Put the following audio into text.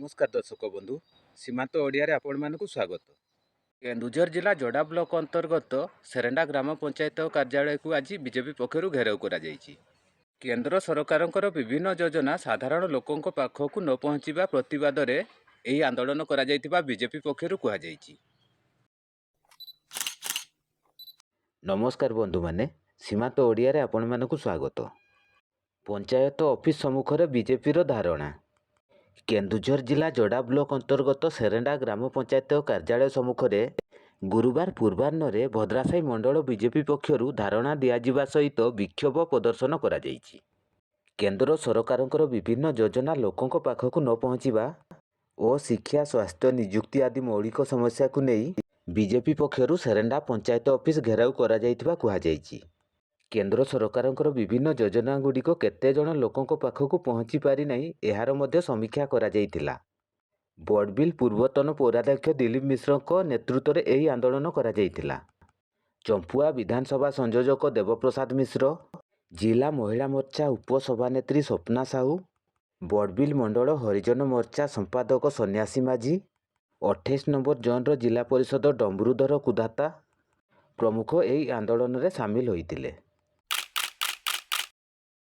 नमस्कार दर्शक बंधु सीमांत ओडिया आपको स्वागत। केन्दुझर जिला जोड़ा ब्लॉक अंतर्गत सेरेंडा ग्राम पंचायत कार्यालय को आज बीजेपी पक्षर घेराव कर केंद्र सरकार विभिन्न योजना साधारण लोकों पाखक न पहुँचा प्रतिवाद में आंदोलन कर बीजेपी पक्षर कहुई। नमस्कार बंधु माने सीमांत ओडिया आपको स्वागत। पंचायत ऑफिस सम्मुख बीजेपी धारणा। केन्दुझर जिला जोड़ा ब्लॉक अंतर्गत सेरेंडा ग्राम पंचायत कार्यालय सम्मुख गुरुवार पूर्वाह्न भद्रासाई मंडल बीजेपी पक्षर धारणा दिज्वा सहित विक्षोभ प्रदर्शन करा जायछि। केंद्र सरकार विभिन्न योजना लोकों पाखक न पहुँचा और शिक्षा स्वास्थ्य निजुक्ति आदि मौलिक समस्या को नहीं बीजेपी पक्षर सेरेंडा पंचायत ऑफिस घेराव करा जायथिबा कुहाଯାଇଛି। केंद्र सरकार विभिन्न योजना गुड़िक केते जन लोकों पाखक पहुँची पारि नहीं एहार मध्य समीक्षा करा जायथिला। बड़बिल पूर्वतन पौराध्यक्ष दिलीप मिश्र नेतृत्व में यह आंदोलन करा जायथिला। चंपुआ विधानसभा संयोजक देवप्रसाद मिश्र, जिला महिला मोर्चा उपसभानेत्री स्वप्ना साहू, बड़बिल मंडल हरिजन मोर्चा संपादक सन्यासी माझी, 28 नंबर जोन जिला परिषद डम्बरुधर कुदाता प्रमुख यह आंदोलन में सामिल होते।